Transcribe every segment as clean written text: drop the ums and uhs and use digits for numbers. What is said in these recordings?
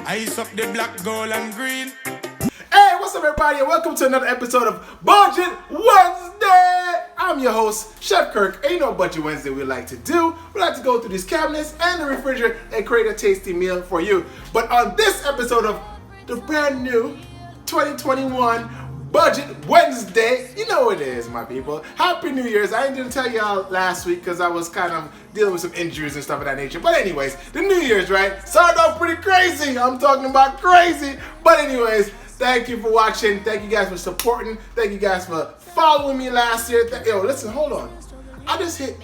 Ice up the black, gold and green. Hey, what's up everybody and welcome to another episode of Budget Wednesday. I'm your host, Chef Kirk. Ain't no Budget Wednesday we like to do. We like to go through these cabinets and the refrigerator and create a tasty meal for you. But on this episode of the brand new 2021 Budget Wednesday, you know what it is, my people. Happy New Year's. I didn't tell y'all last week because I was kind of dealing with some injuries and stuff of that nature. But anyways, the New Year's, right? Started off pretty crazy. I'm talking about crazy. But anyways, thank you for watching. Thank you guys for supporting. Thank you guys for following me last year. Yo, listen, hold on. I just hit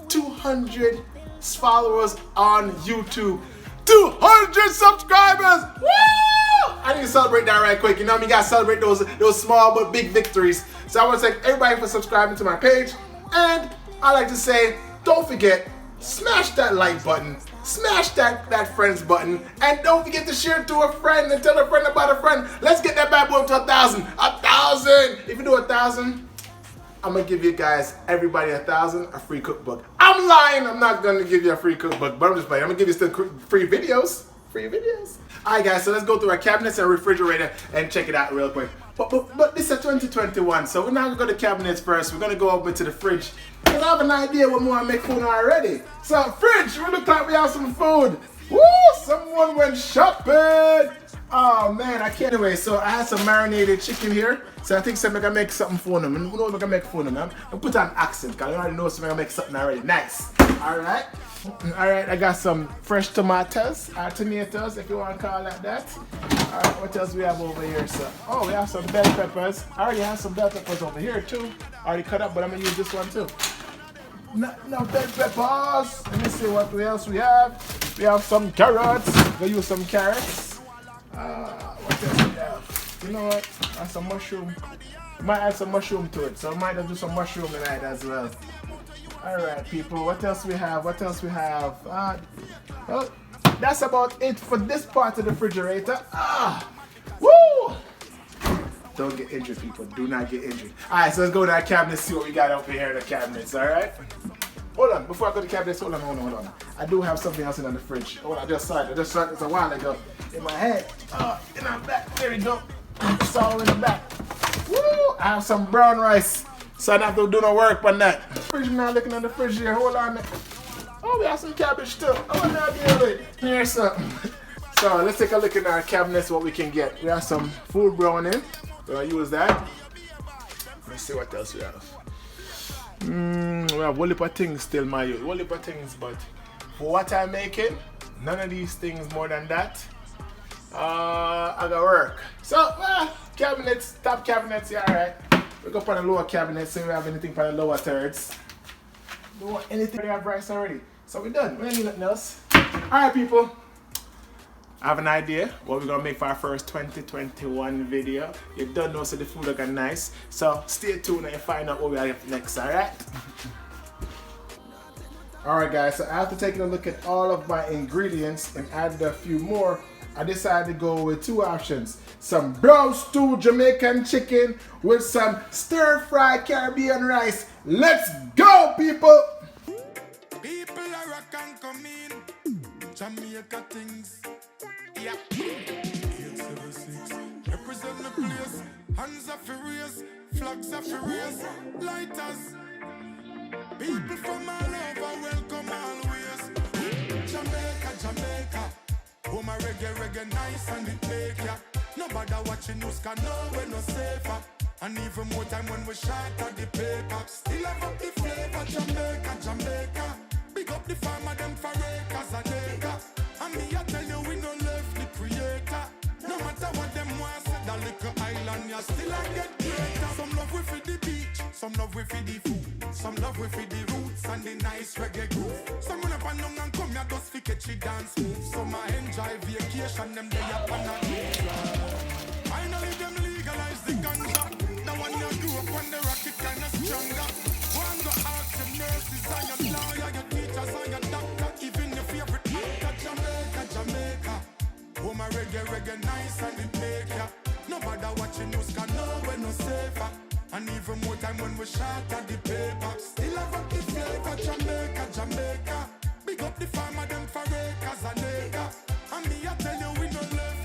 200 followers on YouTube. 200 subscribers! Woo! I need to celebrate that right quick. You know what I mean? You gotta celebrate those small but big victories. So I want to thank everybody for subscribing to my page. And I like to say, don't forget, smash that like button. Smash that friends button. And don't forget to share it to a friend and tell a friend about a friend. Let's get that bad boy to 1,000. 1,000! If you do 1,000, I'm gonna give you guys, everybody 1,000, a free cookbook. I'm lying, I'm not gonna give you a free cookbook, but I'm just playing. I'm gonna give you still free videos. Free videos. Alright guys, so let's go through our cabinets and refrigerator and check it out real quick. But this is 2021, so we're not gonna go to cabinets first. We're gonna go over to the fridge. Because I have an idea what we wanna make food already. So fridge, we look like we have some food. Woo! Someone went shopping! Oh man, I can't. Anyway, so I had some marinated chicken here. So I think I'm gonna make something for them. Who knows if I can make for them? I'm put on accent because I already know so I'm gonna make something already. Nice. Alright. Alright, I got some fresh tomatoes, tomatoes if you want to call it that. Alright, what else we have over here, sir? Oh, we have some bell peppers. I already have some bell peppers over here too. Already cut up, but I'm gonna use this one too. No bell peppers. Let me see what else we have. We have some carrots. We'll use some carrots. What else we have? You know what? Add some mushroom. Might add some mushroom to it, so I might have do some mushroom tonight as well. Alright people, what else we have? What else we have? Well, that's about it for this part of the refrigerator. Woo! Don't get injured, people. Do not get injured. Alright, so let's go to our cabinets, see what we got over here in the cabinets, alright? Hold on, before I go to the cabinets, hold on. I do have something else in the fridge. Hold on, I just saw it this a while ago in my head. In our back, there we go. It's all in the back. Woo! I have some brown rice. So I don't have to do no work on that. Fridge now, looking at the fridge here. Hold on. Oh, we have some cabbage too. Oh, now deal with it. Here's something. So let's take a look in our cabinets what we can get. We have some food browning. So I use that. Let's see what else we have. We have a whole heap of things still, my youth. Whole heap of things, but for what I'm making, none of these things more than that. I got work. So, cabinets, top cabinets, yeah, alright. We go for the lower cabinets, so we have anything for the lower thirds. Don't want anything, we have rice already. So we're done, we don't need nothing else. Alright people, I have an idea what we're gonna make for our first 2021 video. You don't know, so the food looking nice. So stay tuned and you find out what we have next, alright? Alright guys, so after taking a look at all of my ingredients and added a few more, I decided to go with two options. Some brown stew Jamaican chicken with some stir-fried Caribbean rice. Let's go, people! People are rock and come in. Jamaica things. Yeah. 876. Represent the place. Hands are furious. Flags are furious. Lighters. People from all over welcome always. Jamaica. Oh my reggae nice and it make ya. Nobody watching news can know we're no safer. And even more time when we shot at the paper. Still have up the flavor, Jamaica. Big up the farmer, them for acres and acres. And me I tell you we no left the creator. No matter what them want, say that little island, you still I get greater. Some love we for the beach, some love we for the food. Some love we for the roots and the nice reggae groove. Some run up and down and come here just fi catch it dance move. Some I enjoy vacation, them day up on a finally them legalize the ganja. The one you grew up when the rocket kinda stronger. One go ask your nurses and your lawyer, your teachers and your doctor, even your favorite actor. Jamaica. Oh my reggae nice and it make ya. Nobody watching news can know we're no safer. And even more time when we shot at the paper. Still have up the flavor, Jamaica. Big up the farmer, them for acres and acres. And me I tell you we no left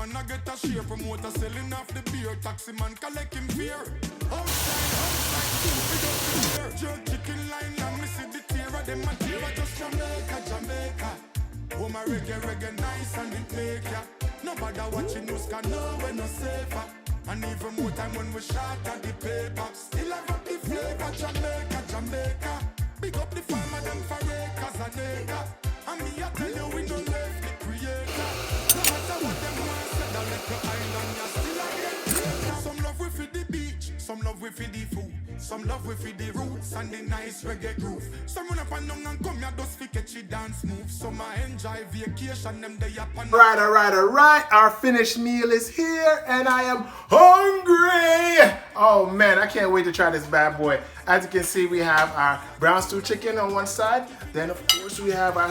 man I get a share. Promoter selling off the beer. Taxi man collecting beer. Outside, stupid up in there. Jerk chicken line and me see the tear of them a tear. Just Jamaica. Oh my reggae nice and it make ya. Nobody watching news can know we're no safer. And even more time when we shot at the paper. Still have up the flavor, Jamaica. Big up the farmer, them for acres and acre. And me I tell you we no left the creator. No matter what them want, say that little island, you still a get greater. Some love we for the beach, some love we for the food. Some love we for the roots and the nice reggae groove. Some run up and down and come here just fi catch it dance move. Some I enjoy vacation, them they up and Right. Our finished meal is here, and I am hungry. Oh man, I can't wait to try this bad boy. As you can see, we have our brown stew chicken on one side. Then of course we have our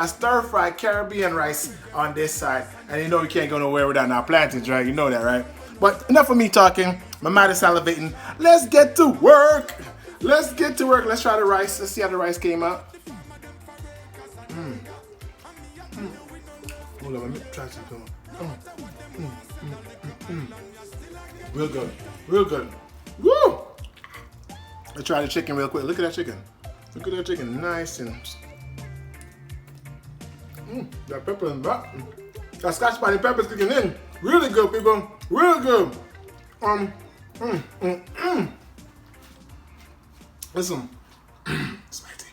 stir-fried Caribbean rice on this side. And you know we can't go nowhere without our plantains, right? You know that, right? But enough of me talking. My mouth is salivating. Let's get to work. Let's try the rice. Let's see how the rice came out. Hold on, let me try something. Real good. Woo! Let's try the chicken real quick. Look at that chicken. Nice and that pepper in the back. That Scotch spicy pepper's kicking in. Really good, people. Real good. Listen, spicy.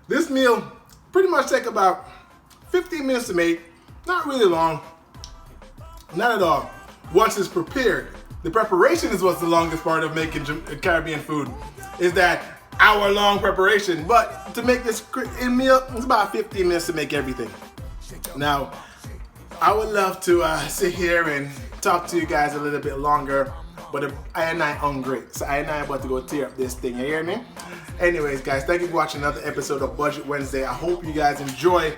This meal pretty much take about 15 minutes to make. Not really long. Not at all. Once it's prepared. The preparation is what's the longest part of making Caribbean food. Is that hour-long preparation. But to make this meal, it's about 15 minutes to make everything. Now, I would love to sit here and talk to you guys a little bit longer, but I and I hungry, so I and I about to go tear up this thing. You hear me? Anyways, guys, thank you for watching another episode of Budget Wednesday. I hope you guys enjoy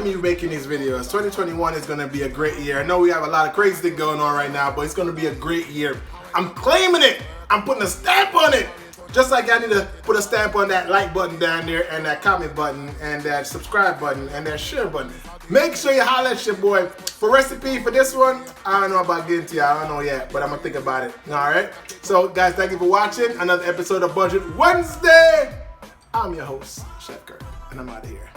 me making these videos. 2021 is gonna be a great year. I know we have a lot of crazy things going on right now, but it's gonna be a great year. I'm claiming it. I'm putting a stamp on it. Just like I need to put a stamp on that like button down there, and that comment button, and that subscribe button, and that share button. Make sure you holler at your boy. For recipe for this one, I don't know about getting to you. I don't know yet, but I'm gonna think about it. Alright? So guys, thank you for watching another episode of Budget Wednesday. I'm your host, Chef Kirk, and I'm out of here.